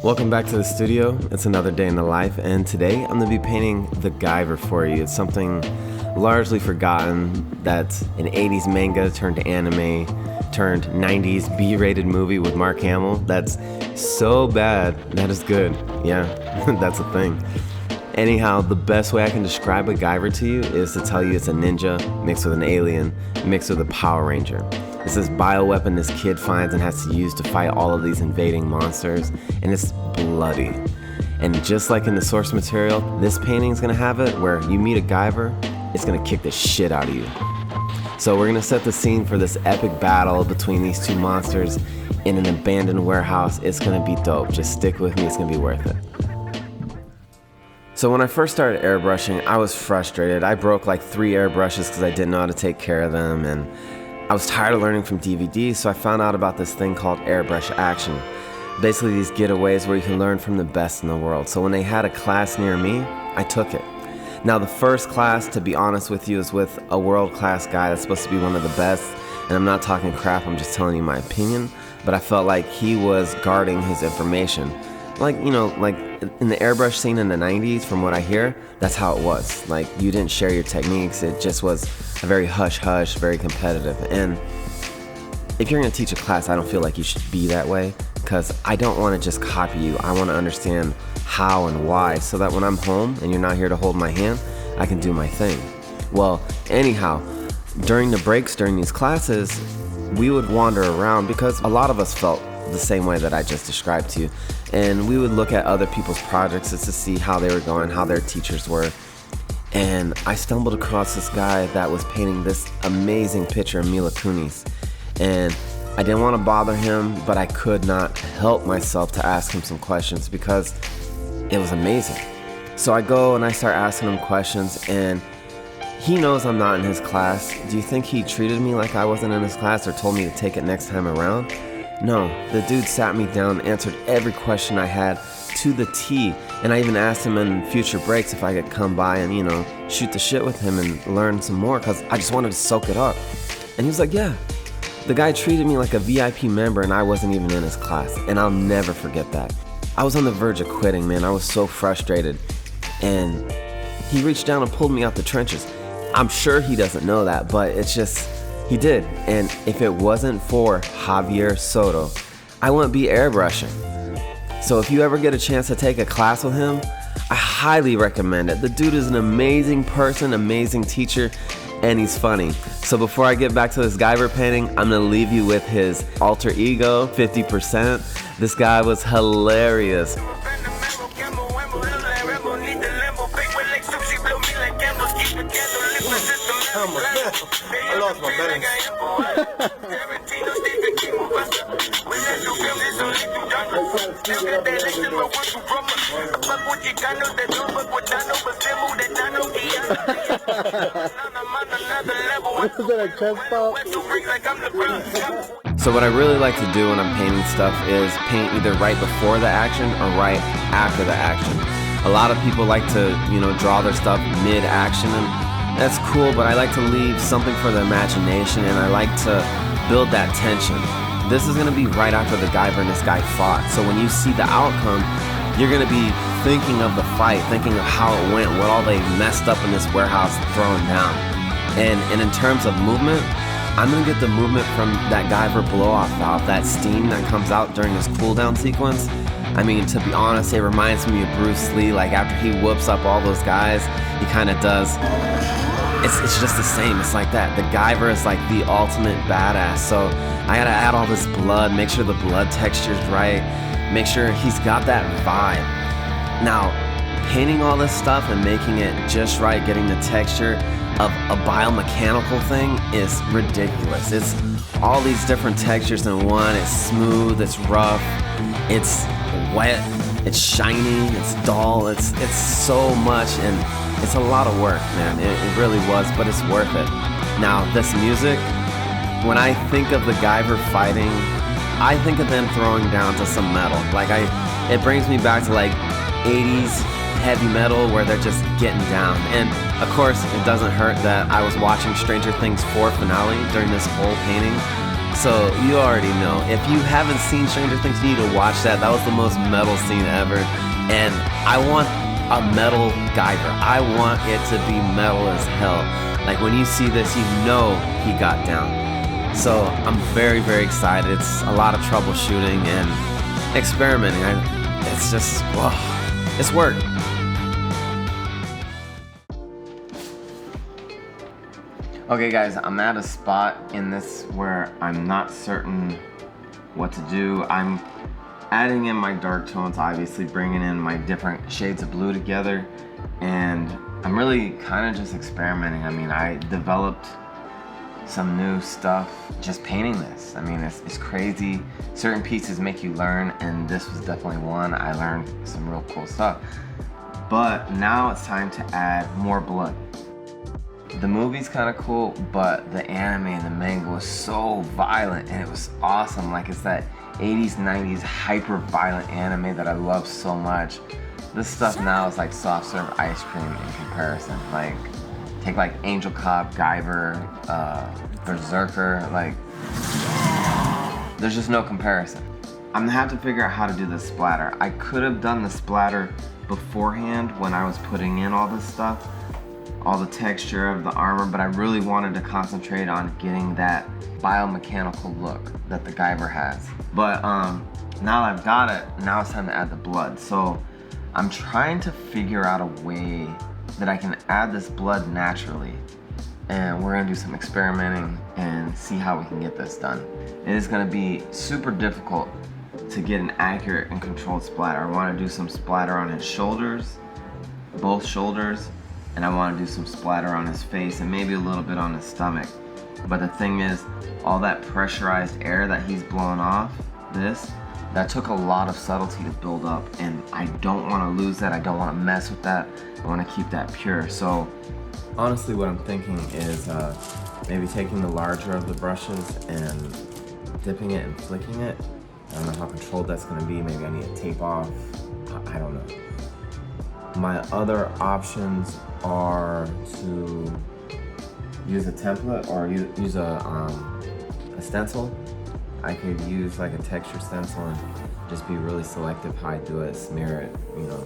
Welcome back to the studio. It's another day in the life, and today I'm going to be painting the Guyver for you. It's something largely forgotten that's an 80s manga turned anime turned 90s B-rated movie with Mark Hamill. That's so bad that is good. Yeah, that's a thing. Anyhow, the best way I can describe a Guyver to you is to tell you it's a ninja mixed with an alien mixed with a Power Ranger. It's this bioweapon this kid finds and has to use to fight all of these invading monsters, and it's bloody. And just like in the source material, this painting is gonna have it where you meet a Guyver, it's gonna kick the shit out of you. So we're gonna set the scene for this epic battle between these two monsters in an abandoned warehouse. It's gonna be dope. Just stick with me, it's gonna be worth it. So when I first started airbrushing, I was frustrated. I broke like 3 airbrushes because I didn't know how to take care of them, and I was tired of learning from DVDs, so I found out about this thing called airbrush action. Basically these getaways where you can learn from the best in the world. So when they had a class near me, I took it. Now the first class, to be honest with you, is with a world-class guy that's supposed to be one of the best, and I'm not talking crap, I'm just telling you my opinion, but I felt like he was guarding his information. Like, you know, like in the airbrush scene in the 90s, from what I hear, that's how it was. Like, you didn't share your techniques, it just was a very hush-hush, very competitive. And if you're gonna teach a class, I don't feel like you should be that way, because I don't wanna just copy you. I wanna understand how and why, so that when I'm home and you're not here to hold my hand, I can do my thing. Well, anyhow, during the breaks, during these classes, we would wander around because a lot of us felt the same way that I just described to you. And we would look at other people's projects just to see how they were going, how their teachers were. And I stumbled across this guy that was painting this amazing picture of Mila Kunis. And I didn't want to bother him, but I could not help myself to ask him some questions because it was amazing. So I go and I start asking him questions, and he knows I'm not in his class. Do you think he treated me like I wasn't in his class or told me to take it next time around? No, the dude sat me down and answered every question I had to the T, and I even asked him in future breaks if I could come by and, you know, shoot the shit with him and learn some more, because I just wanted to soak it up. And he was like, yeah. The guy treated me like a VIP member, and I wasn't even in his class, and I'll never forget that. I was on the verge of quitting, man. I was so frustrated, and he reached down and pulled me out the trenches. I'm sure he doesn't know that, but it's just, he did. And if it wasn't for Javier Soto, I wouldn't be airbrushing. So if you ever get a chance to take a class with him, I highly recommend it. The dude is an amazing person, amazing teacher, and he's funny. So before I get back to this Guyver painting, I'm gonna leave you with his alter ego, 50%. This guy was hilarious. I lost my balance. So what I really like to do when I'm painting stuff is paint either right before the action or right after the action. A lot of people like to, you know, draw their stuff mid-action, and that's cool, but I like to leave something for the imagination, and I like to build that tension. This is gonna be right after the Guyver and this guy fought, so when you see the outcome, you're gonna be thinking of the fight, thinking of how it went, what all they messed up in this warehouse throwing down. And in terms of movement, I'm gonna get the movement from that Guyver blow-off valve, that steam that comes out during this cooldown sequence. I mean, to be honest, it reminds me of Bruce Lee. Like, after he whoops up all those guys, he kind of does. It's just the same. It's like that. The Guyver is like the ultimate badass. So I gotta add all this blood, make sure the blood texture's right, make sure he's got that vibe. Now, painting all this stuff and making it just right, getting the texture of a biomechanical thing is ridiculous. It's all these different textures in one. It's smooth, it's rough, it's wet, it's shiny, it's dull, it's so much, and it's a lot of work, man. It really was, but it's worth it. Now, this music, when I think of the Guyver fighting, I think of them throwing down to some metal. Like, it brings me back to like 80s heavy metal where they're just getting down. And of course, it doesn't hurt that I was watching Stranger Things 4 finale during this whole painting. So you already know. If you haven't seen Stranger Things, you need to watch that. That was the most metal scene ever. And I want a metal Guyver. I want it to be metal as hell. Like when you see this, you know he got down. So I'm very, very excited. It's a lot of troubleshooting and experimenting. It's just, it's work. Okay guys, I'm at a spot in this where I'm not certain what to do. I'm adding in my dark tones, obviously bringing in my different shades of blue together, and I'm really kind of just experimenting. I mean, I developed some new stuff just painting this. I mean, it's crazy. Certain pieces make you learn, and this was definitely one. I learned some real cool stuff. But now it's time to add more blood. The movie's kind of cool, but the anime and the manga was so violent, and it was awesome. Like, it's that 80s, 90s hyper violent anime that I love so much. This stuff now is like soft serve ice cream in comparison. Like, take like Angel Cop, Guyver, Berserker, like, there's just no comparison. I'm gonna have to figure out how to do the splatter. I could have done the splatter beforehand when I was putting in all this stuff, all the texture of the armor, but I really wanted to concentrate on getting that biomechanical look that the Guyver has. But now that I've got it, now it's time to add the blood. So I'm trying to figure out a way that I can add this blood naturally. And we're gonna do some experimenting and see how we can get this done. It is gonna be super difficult to get an accurate and controlled splatter. I wanna do some splatter on his shoulders, both shoulders, and I want to do some splatter on his face and maybe a little bit on his stomach. But the thing is, all that pressurized air that he's blowing off, that took a lot of subtlety to build up, and I don't want to lose that. I don't want to mess with that. I want to keep that pure. So honestly, what I'm thinking is maybe taking the larger of the brushes and dipping it and flicking it. I don't know how controlled that's going to be. Maybe I need to tape off. I don't know. My other options are to use a template or use a stencil. I could use like a texture stencil and just be really selective how I do it, smear it, you know,